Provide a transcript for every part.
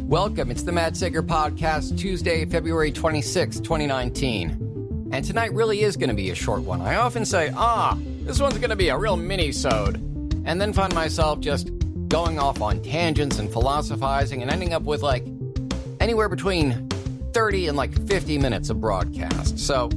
Welcome, it's the Matt Sager Podcast, Tuesday, February 26, 2019. And tonight really is going to be a short one. I often say, this one's going to be a real mini-sode. And then find myself just going off on tangents and philosophizing and ending up with anywhere between 30 and 50 minutes of broadcast. So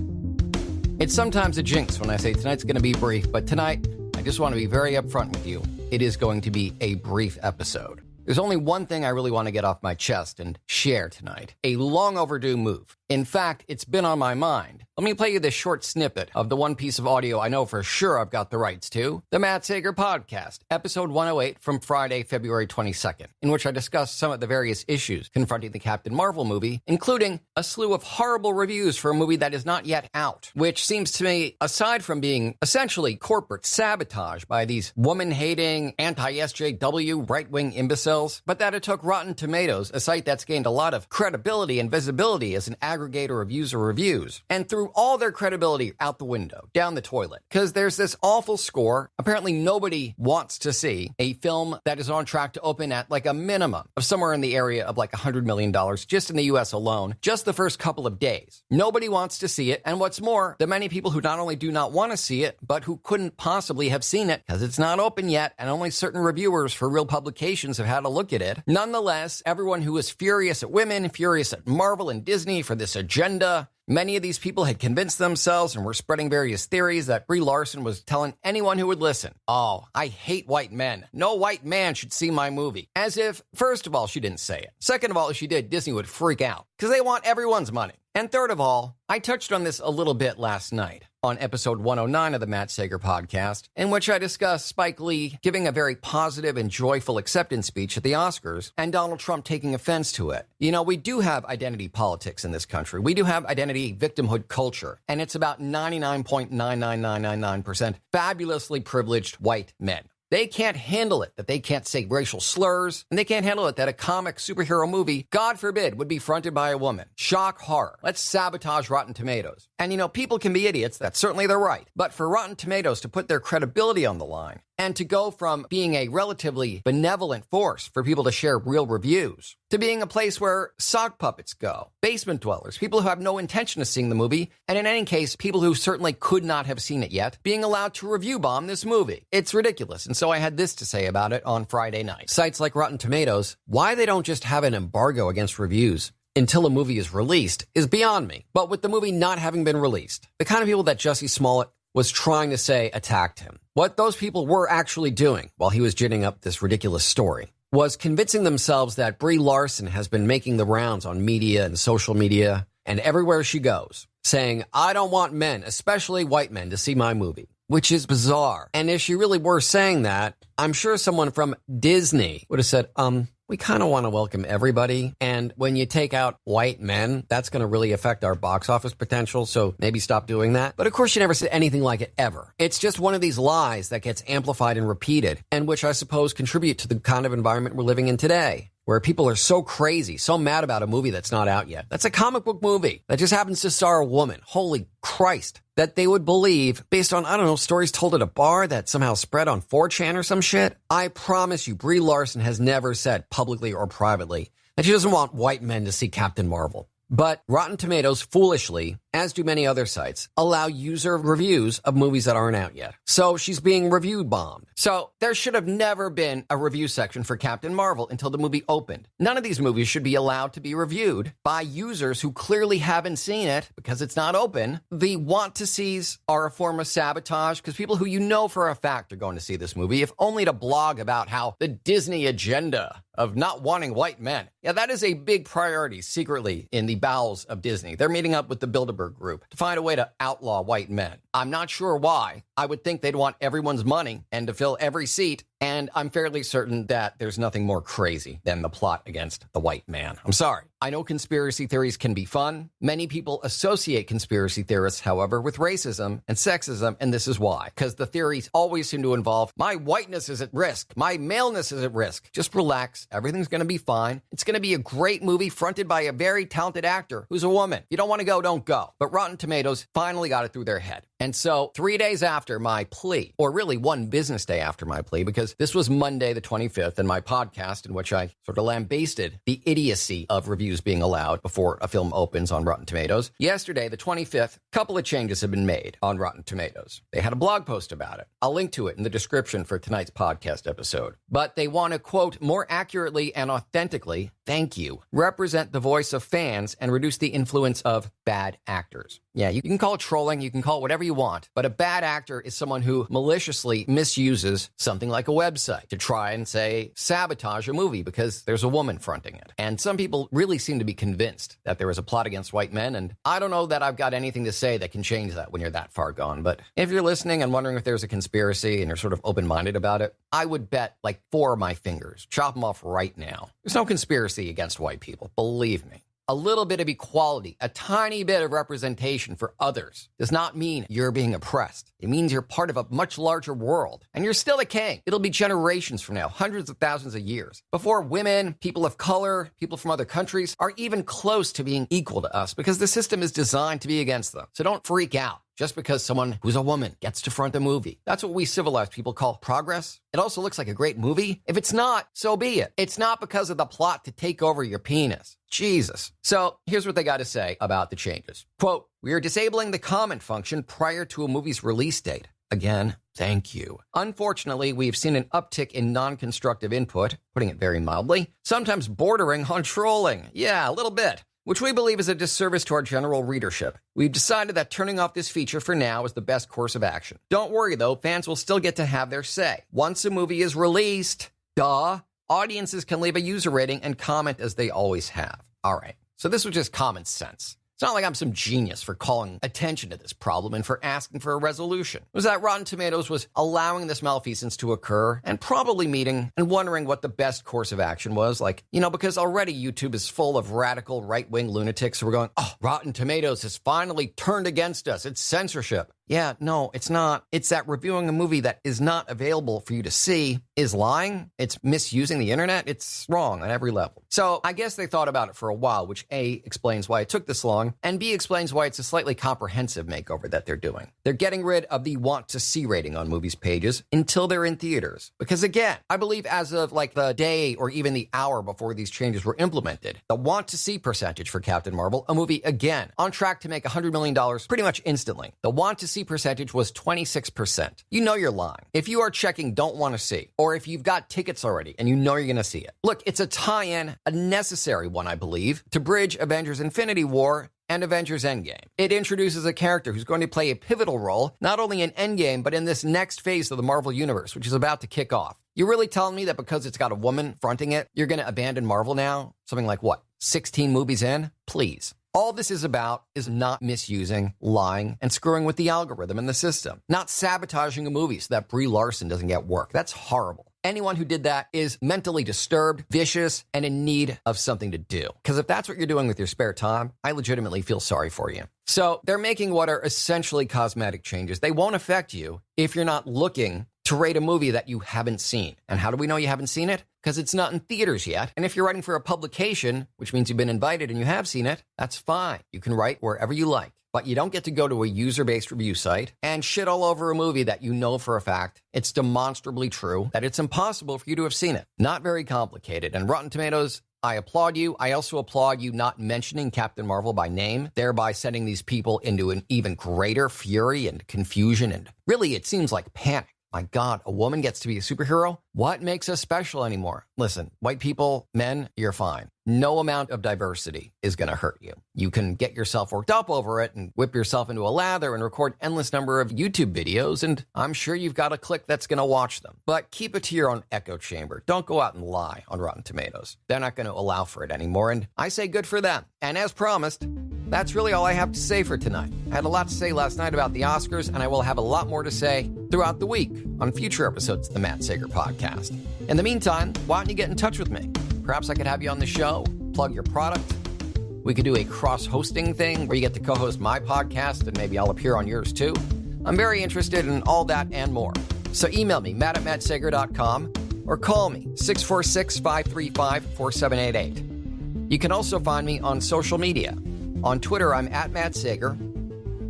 it's sometimes a jinx when I say tonight's going to be brief, but tonight I just want to be very upfront with you. It is going to be a brief episode. There's only one thing I really want to get off my chest and share tonight. A long overdue move. In fact, it's been on my mind. Let me play you this short snippet of the one piece of audio I know for sure I've got the rights to. The Matt Sager Podcast, episode 108 from Friday, February 22nd, in which I discussed some of the various issues confronting the Captain Marvel movie, including a slew of horrible reviews for a movie that is not yet out, which seems to me, aside from being essentially corporate sabotage by these woman-hating, anti-SJW, right-wing imbeciles, but that it took Rotten Tomatoes, a site that's gained a lot of credibility and visibility as an aggregator of user reviews, and threw all their credibility out the window, down the toilet. Because there's this awful score. Apparently nobody wants to see a film that is on track to open at a minimum of somewhere in the area of $100 million just in the US alone, just the first couple of days. Nobody wants to see it, and what's more, the many people who not only do not want to see it, but who couldn't possibly have seen it because it's not open yet, and only certain reviewers for real publications have had a look at it. Nonetheless, everyone who is furious at women, furious at Marvel and Disney for this agenda, many of these people had convinced themselves and were spreading various theories that Brie Larson was telling anyone who would listen, I hate white men. No white man should see my movie. As if, first of all, she didn't say it. Second of all, if she did, Disney would freak out because they want everyone's money. And third of all, I touched on this a little bit last night on episode 109 of the Matt Sager Podcast, in which I discussed Spike Lee giving a very positive and joyful acceptance speech at the Oscars and Donald Trump taking offense to it. You know, we do have identity politics in this country. We do have identity victimhood culture, and it's about 99.99999% fabulously privileged white men. They can't handle it that they can't say racial slurs, and they can't handle it that a comic superhero movie, God forbid, would be fronted by a woman. Shock horror. Let's sabotage Rotten Tomatoes. And people can be idiots, that's certainly their right. But for Rotten Tomatoes to put their credibility on the line, and to go from being a relatively benevolent force for people to share real reviews, to being a place where sock puppets go, basement dwellers, people who have no intention of seeing the movie, and in any case, people who certainly could not have seen it yet, being allowed to review bomb this movie. It's ridiculous, and so I had this to say about it on Friday night. Sites like Rotten Tomatoes, why they don't just have an embargo against reviews until a movie is released is beyond me. But with the movie not having been released, the kind of people that Jussie Smollett was trying to say attacked him, what those people were actually doing while he was ginning up this ridiculous story was convincing themselves that Brie Larson has been making the rounds on media and social media and everywhere she goes, saying, I don't want men, especially white men, to see my movie, which is bizarre. And if she really were saying that, I'm sure someone from Disney would have said, we kind of want to welcome everybody. And when you take out white men, that's going to really affect our box office potential. So maybe stop doing that. But of course, she never said anything like it ever. It's just one of these lies that gets amplified and repeated, and which I suppose contribute to the kind of environment we're living in today, where people are so crazy, so mad about a movie that's not out yet. That's a comic book movie that just happens to star a woman. Holy Christ. That they would believe based on, stories told at a bar that somehow spread on 4chan or some shit. I promise you, Brie Larson has never said publicly or privately that she doesn't want white men to see Captain Marvel. But Rotten Tomatoes, foolishly, as do many other sites, allow user reviews of movies that aren't out yet. So she's being review bombed. So there should have never been a review section for Captain Marvel until the movie opened. None of these movies should be allowed to be reviewed by users who clearly haven't seen it because it's not open. The want-to-sees are a form of sabotage because people who you know for a fact are going to see this movie, if only to blog about how the Disney agenda of not wanting white men. Yeah, that is a big priority secretly in the bowels of Disney. They're meeting up with the Bilderberg Group to find a way to outlaw white men. I'm not sure why. I would think they'd want everyone's money and to fill every seat. And I'm fairly certain that there's nothing more crazy than the plot against the white man. I'm sorry. I know conspiracy theories can be fun. Many people associate conspiracy theorists, however, with racism and sexism, and this is why. Because the theories always seem to involve, my whiteness is at risk, my maleness is at risk. Just relax. Everything's going to be fine. It's going to be a great movie fronted by a very talented actor who's a woman. If you don't want to go, don't go. But Rotten Tomatoes finally got it through their head. And so 3 days after after my plea, or really one business day after my plea, because this was Monday the 25th, and my podcast in which I sort of lambasted the idiocy of reviews being allowed before a film opens on Rotten Tomatoes. Yesterday, the 25th, a couple of changes have been made on Rotten Tomatoes. They had a blog post about it. I'll link to it in the description for tonight's podcast episode. But they want to, quote, more accurately and authentically, thank you, represent the voice of fans and reduce the influence of bad actors. Yeah, you can call it trolling, you can call it whatever you want, but a bad actor is someone who maliciously misuses something like a website to try and, say, sabotage a movie because there's a woman fronting it. And some people really seem to be convinced that there is a plot against white men, and I don't know that I've got anything to say that can change that when you're that far gone. But if you're listening and wondering if there's a conspiracy and you're sort of open-minded about it, I would bet like 4 of my fingers. Chop them off right now. There's no conspiracy against white people, believe me. A little bit of equality, a tiny bit of representation for others does not mean you're being oppressed. It means you're part of a much larger world, and you're still a king. It'll be generations from now, hundreds of thousands of years, before women, people of color, people from other countries are even close to being equal to us, because the system is designed to be against them. So don't freak out just because someone who's a woman gets to front a movie. That's what we civilized people call progress. It also looks like a great movie. If it's not, so be it. It's not because of the plot to take over your penis. Jesus. So here's what they got to say about the changes. Quote, we are disabling the comment function prior to a movie's release date. Again, thank you. Unfortunately, we've seen an uptick in non-constructive input, putting it very mildly, sometimes bordering on trolling. Yeah, a little bit, which we believe is a disservice to our general readership. We've decided that turning off this feature for now is the best course of action. Don't worry, though, fans will still get to have their say. Once a movie is released, audiences can leave a user rating and comment as they always have. All right, so this was just common sense. It's not like I'm some genius for calling attention to this problem and for asking for a resolution. It was that Rotten Tomatoes was allowing this malfeasance to occur and probably meeting and wondering what the best course of action was. Like, because already YouTube is full of radical right-wing lunatics who are going, oh, Rotten Tomatoes has finally turned against us. It's censorship. Yeah, no, it's not. It's that reviewing a movie that is not available for you to see is lying. It's misusing the internet. It's wrong on every level. So I guess they thought about it for a while, which A, explains why it took this long, and B, explains why it's a slightly comprehensive makeover that they're doing. They're getting rid of the want to see rating on movies pages until they're in theaters. Because again, I believe as of like the day or even the hour before these changes were implemented, the want to see percentage for Captain Marvel, a movie again, on track to make $100 million pretty much instantly. The want to see percentage was 26%. You know you're lying. If you are checking don't want to see, or if you've got tickets already and you know you're going to see it. Look, it's a tie-in, a necessary one, I believe, to bridge Avengers Infinity War and Avengers Endgame. It introduces a character who's going to play a pivotal role, not only in Endgame, but in this next phase of the Marvel Universe, which is about to kick off. You're really telling me that because it's got a woman fronting it, you're going to abandon Marvel now? Something like what, 16 movies in? Please. All this is about is not misusing, lying, and screwing with the algorithm and the system. Not sabotaging a movie so that Brie Larson doesn't get work. That's horrible. Anyone who did that is mentally disturbed, vicious, and in need of something to do. Because if that's what you're doing with your spare time, I legitimately feel sorry for you. So they're making what are essentially cosmetic changes. They won't affect you if you're not looking to rate a movie that you haven't seen. And how do we know you haven't seen it? Because it's not in theaters yet. And if you're writing for a publication, which means you've been invited and you have seen it, that's fine. You can write wherever you like. But you don't get to go to a user-based review site and shit all over a movie that you know for a fact it's demonstrably true, that it's impossible for you to have seen it. Not very complicated. And Rotten Tomatoes, I applaud you. I also applaud you not mentioning Captain Marvel by name, thereby sending these people into an even greater fury and confusion. And really, it seems like panic. My God, a woman gets to be a superhero? What makes us special anymore? Listen, white people, men, you're fine. No amount of diversity is going to hurt you. You can get yourself worked up over it and whip yourself into a lather and record endless number of YouTube videos, and I'm sure you've got a clique that's going to watch them. But keep it to your own echo chamber. Don't go out and lie on Rotten Tomatoes. They're not going to allow for it anymore, and I say good for them. And as promised, that's really all I have to say for tonight. I had a lot to say last night about the Oscars, and I will have a lot more to say throughout the week on future episodes of the Matt Sager Podcast. In the meantime, why don't you get in touch with me? Perhaps I could have you on the show, plug your product. We could do a cross-hosting thing where you get to co-host my podcast and maybe I'll appear on yours too. I'm very interested in all that and more. So email me, matt@mattsager.com, or call me, 646-535-4788. You can also find me on social media. On Twitter, I'm @MattSager.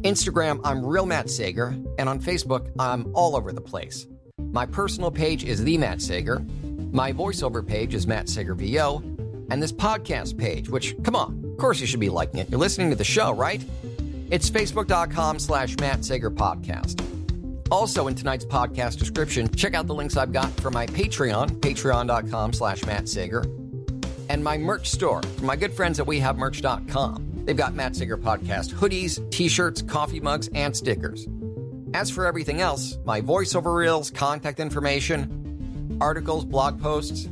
Instagram, I'm Real Matt Sager, and on Facebook, I'm all over the place. My personal page is The Matt Sager. My voiceover page is Matt Sager VO. And this podcast page, which, come on, of course you should be liking it. You're listening to the show, right? It's facebook.com/Matt Sager Podcast. Also, in tonight's podcast description, check out the links I've got for my Patreon, patreon.com/Matt Sager, and my merch store from my good friends at WeHaveMerch.com. They've got Matt Sager Podcast hoodies, t-shirts, coffee mugs, and stickers. As for everything else, my voiceover reels, contact information, articles, blog posts,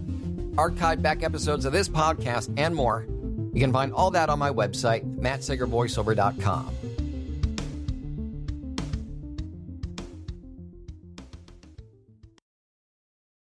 archived back episodes of this podcast, and more, you can find all that on my website, mattsagervoiceover.com.